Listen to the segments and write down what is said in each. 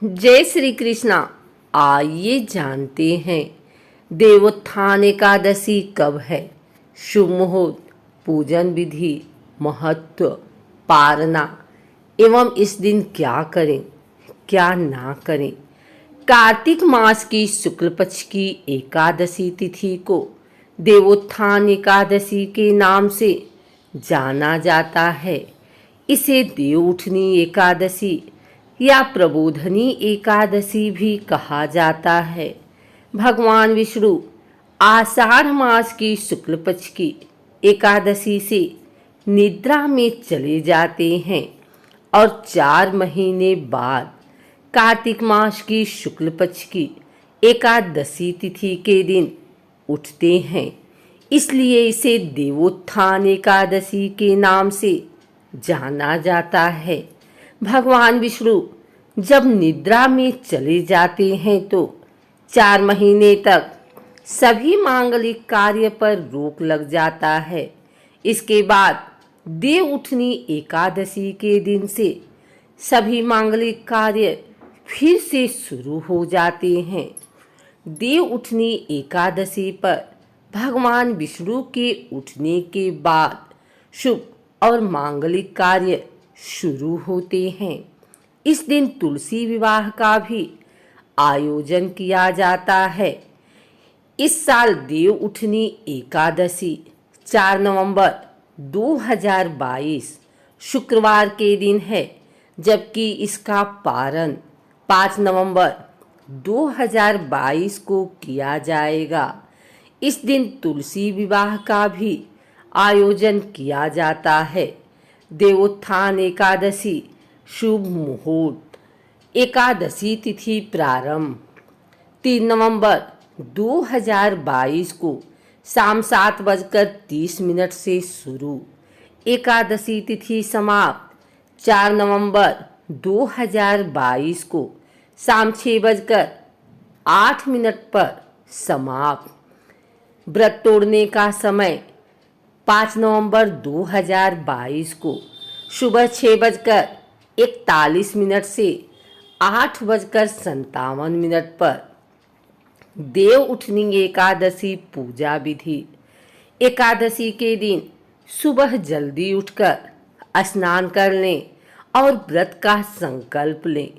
जय श्री कृष्णा। आइए जानते हैं देवोत्थान एकादशी कब है। शुभ मुहूर्त, पूजन विधि, महत्व, पारना एवं इस दिन क्या करें क्या ना करें। कार्तिक मास की शुक्ल पक्ष की एकादशी तिथि को देवोत्थान एकादशी के नाम से जाना जाता है। इसे देव उठनी एकादशी या प्रबोधनी एकादशी भी कहा जाता है। भगवान विष्णु आषाढ़ मास की शुक्ल पक्ष की एकादशी से निद्रा में चले जाते हैं और 4 महीने बाद कार्तिक मास की शुक्ल पक्ष की एकादशी तिथि के दिन उठते हैं। इसलिए इसे देवोत्थान एकादशी के नाम से जाना जाता है। भगवान विष्णु जब निद्रा में चले जाते हैं तो 4 महीने तक सभी मांगलिक कार्य पर रोक लग जाता है। इसके बाद देव उठनी एकादशी के दिन से सभी मांगलिक कार्य फिर से शुरू हो जाते हैं। देव उठनी एकादशी पर भगवान विष्णु के उठने के बाद शुभ और मांगलिक कार्य शुरू होते हैं। इस दिन तुलसी विवाह का भी आयोजन किया जाता है। इस साल देव उठनी एकादशी 4 नवंबर 2022 शुक्रवार के दिन है, जबकि इसका पारण 5 नवंबर 2022 को किया जाएगा। इस दिन तुलसी विवाह का भी आयोजन किया जाता है। देवोत्थान एकादशी शुभ मुहूर्त, एकादशी तिथि प्रारंभ 3 नवंबर 2022 को शाम 7:30 से शुरू। एकादशी तिथि समाप्त 4 नवंबर 2022 को शाम 6:08 पर समाप्त। व्रत तोड़ने का समय 5 नवंबर 2022 को सुबह 6:41 से 8:57 पर। देव उठनी एकादशी पूजा विधि। एकादशी के दिन सुबह जल्दी उठकर स्नान कर लें और व्रत का संकल्प लें।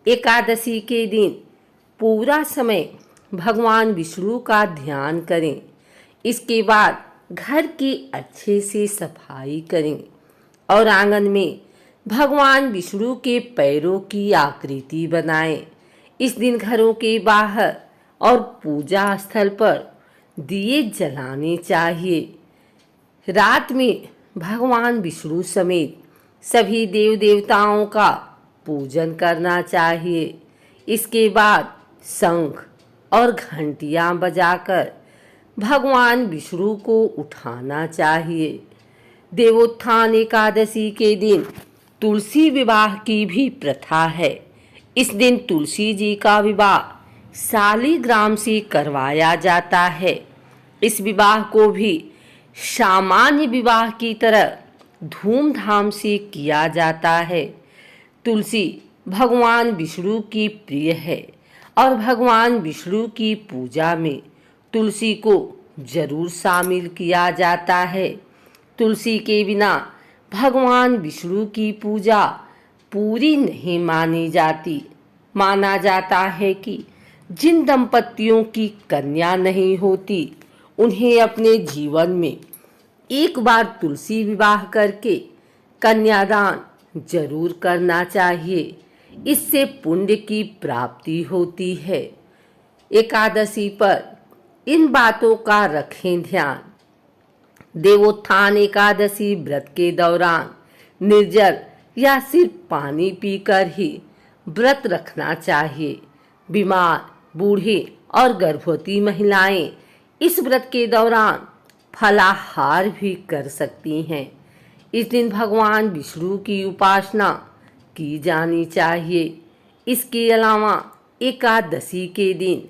एकादशी के दिन पूरा समय भगवान विष्णु का ध्यान करें। इसके बाद घर की अच्छे से सफाई करें और आंगन में भगवान विष्णु के पैरों की आकृति बनाएं। इस दिन घरों के बाहर और पूजा स्थल पर दिए जलाने चाहिए। रात में भगवान विष्णु समेत सभी देव देवताओं का पूजन करना चाहिए। इसके बाद शंख और घंटियां बजाकर भगवान विष्णु को उठाना चाहिए। देवोत्थान एकादशी के दिन तुलसी विवाह की भी प्रथा है। इस दिन तुलसी जी का विवाह शालिग्राम से करवाया जाता है। इस विवाह को भी सामान्य विवाह की तरह धूमधाम से किया जाता है। तुलसी भगवान विष्णु की प्रिय है और भगवान विष्णु की पूजा में तुलसी को जरूर शामिल किया जाता है। तुलसी के बिना भगवान विष्णु की पूजा पूरी नहीं मानी जाती। माना जाता है कि जिन दंपतियों की कन्या नहीं होती उन्हें अपने जीवन में एक बार तुलसी विवाह करके कन्यादान जरूर करना चाहिए। इससे पुण्य की प्राप्ति होती है। एकादशी पर इन बातों का रखें ध्यान। देवोत्थान एकादशी व्रत के दौरान निर्जल या सिर्फ पानी पीकर ही व्रत रखना चाहिए। बीमार, बूढ़े और गर्भवती महिलाएं इस व्रत के दौरान फलाहार भी कर सकती हैं। इस दिन भगवान विष्णु की उपासना की जानी चाहिए। इसके अलावा एकादशी के दिन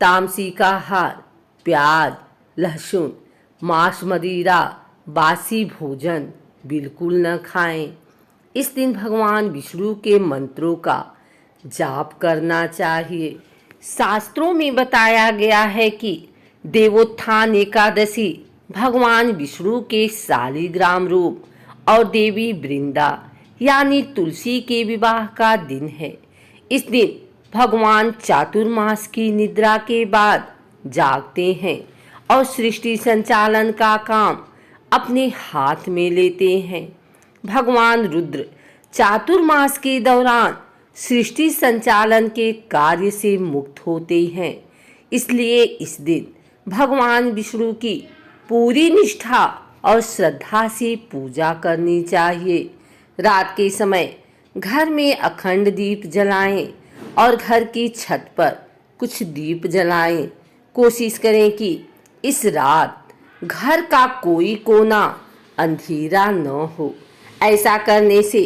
तामसिक आहार, प्याज, लहसुन, मांस, मदिरा, बासी भोजन बिल्कुल न खाएं। इस दिन भगवान विष्णु के मंत्रों का जाप करना चाहिए। शास्त्रों में बताया गया है कि देवोत्थान एकादशी भगवान विष्णु के शालिग्राम रूप और देवी वृंदा यानी तुलसी के विवाह का दिन है। इस दिन भगवान चातुर्मास की निद्रा के बाद जागते हैं और सृष्टि संचालन का काम अपने हाथ में लेते हैं। भगवान रुद्र चातुर्मास के दौरान सृष्टि संचालन के कार्य से मुक्त होते हैं। इसलिए इस दिन भगवान विष्णु की पूरी निष्ठा और श्रद्धा से पूजा करनी चाहिए। रात के समय घर में अखंड दीप जलाएं और घर की छत पर कुछ दीप जलाएं। कोशिश करें कि इस रात घर का कोई कोना अंधेरा न हो। ऐसा करने से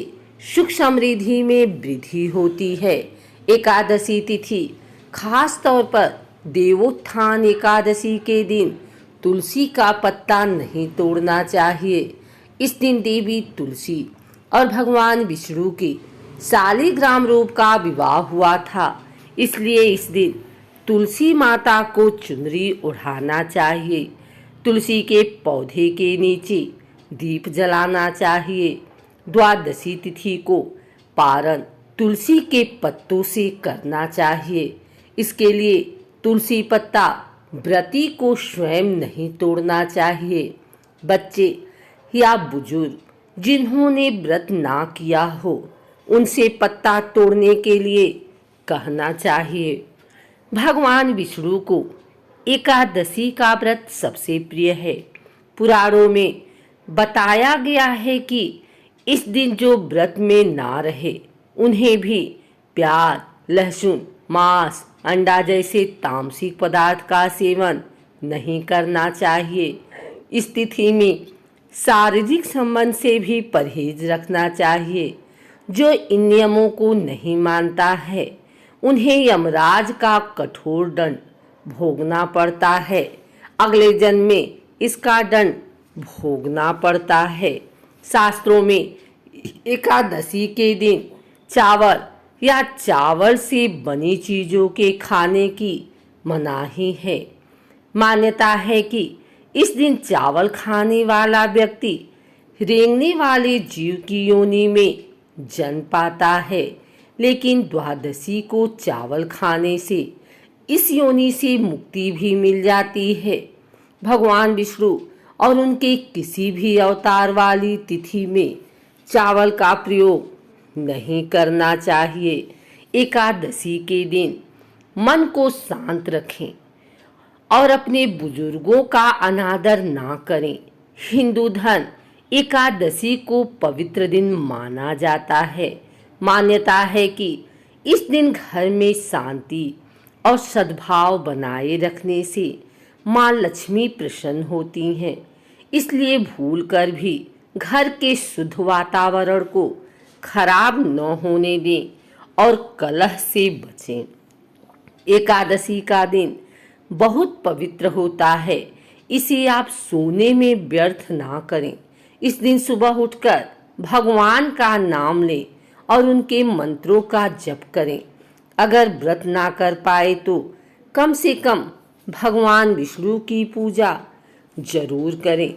सुख समृद्धि में वृद्धि होती है। एकादशी तिथि खास तौर पर देवोत्थान एकादशी के दिन तुलसी का पत्ता नहीं तोड़ना चाहिए। इस दिन देवी तुलसी और भगवान विष्णु के शालिग्राम रूप का विवाह हुआ था। इसलिए इस दिन तुलसी माता को चुनरी ओढ़ाना चाहिए। तुलसी के पौधे के नीचे दीप जलाना चाहिए। द्वादशी तिथि को पारण तुलसी के पत्तों से करना चाहिए। इसके लिए तुलसी पत्ता व्रती को स्वयं नहीं तोड़ना चाहिए। बच्चे या बुजुर्ग जिन्होंने व्रत ना किया हो उनसे पत्ता तोड़ने के लिए कहना चाहिए। भगवान विष्णु को एकादशी का व्रत सबसे प्रिय है। पुराणों में बताया गया है कि इस दिन जो व्रत में ना रहे उन्हें भी प्याज, लहसुन, मांस, अंडा जैसे तामसिक पदार्थ का सेवन नहीं करना चाहिए। इस तिथि में शारीरिक संबंध से भी परहेज रखना चाहिए। जो इन नियमों को नहीं मानता है उन्हें यमराज का कठोर दंड भोगना पड़ता है। अगले जन्म में इसका दंड भोगना पड़ता है। शास्त्रों में एकादशी के दिन चावल या चावल से बनी चीजों के खाने की मनाही है। मान्यता है कि इस दिन चावल खाने वाला व्यक्ति रेंगने वाले जीव की योनि में जन्म पाता है। लेकिन द्वादशी को चावल खाने से इस योनि से मुक्ति भी मिल जाती है। भगवान विष्णु और उनके किसी भी अवतार वाली तिथि में चावल का प्रयोग नहीं करना चाहिए। एकादशी के दिन मन को शांत रखें और अपने बुजुर्गों का अनादर ना करें। हिंदू धर्म एकादशी को पवित्र दिन माना जाता है। मान्यता है कि इस दिन घर में शांति और सद्भाव बनाए रखने से माँ लक्ष्मी प्रसन्न होती हैं। इसलिए भूलकर भी घर के शुद्ध वातावरण को खराब न होने दें और कलह से बचें। एकादशी का दिन बहुत पवित्र होता है। इसे आप सोने में व्यर्थ ना करें। इस दिन सुबह उठकर भगवान का नाम लें और उनके मंत्रों का जप करें। अगर व्रत ना कर पाए तो कम से कम भगवान विष्णु की पूजा जरूर करें।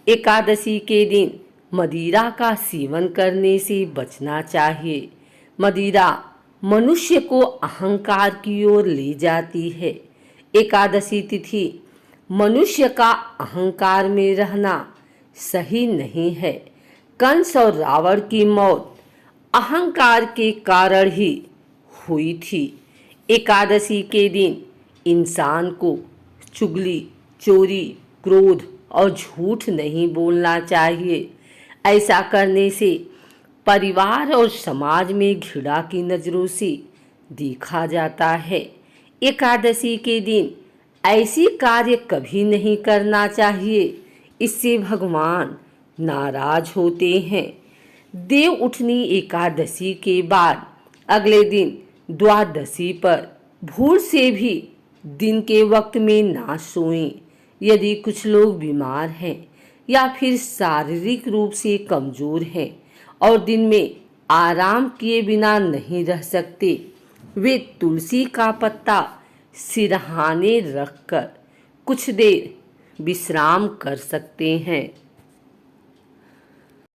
एकादशी के दिन मदिरा का सेवन करने से बचना चाहिए। मदिरा मनुष्य को अहंकार की ओर ले जाती है। एकादशी तिथि मनुष्य का अहंकार में रहना सही नहीं है। कंस और रावण की मौत अहंकार के कारण ही हुई थी। एकादशी के दिन इंसान को चुगली, चोरी, क्रोध और झूठ नहीं बोलना चाहिए। ऐसा करने से परिवार और समाज में घृणा की नज़रों से देखा जाता है। एकादशी के दिन ऐसी कार्य कभी नहीं करना चाहिए, इससे भगवान नाराज होते हैं। देव उठनी एकादशी के बाद अगले दिन द्वादशी पर भूल से भी दिन के वक्त में ना सोएं। यदि कुछ लोग बीमार हैं या फिर शारीरिक रूप से कमजोर हैं और दिन में आराम किए बिना नहीं रह सकते वे तुलसी का पत्ता सिरहाने रखकर कुछ देर विश्राम कर सकते हैं।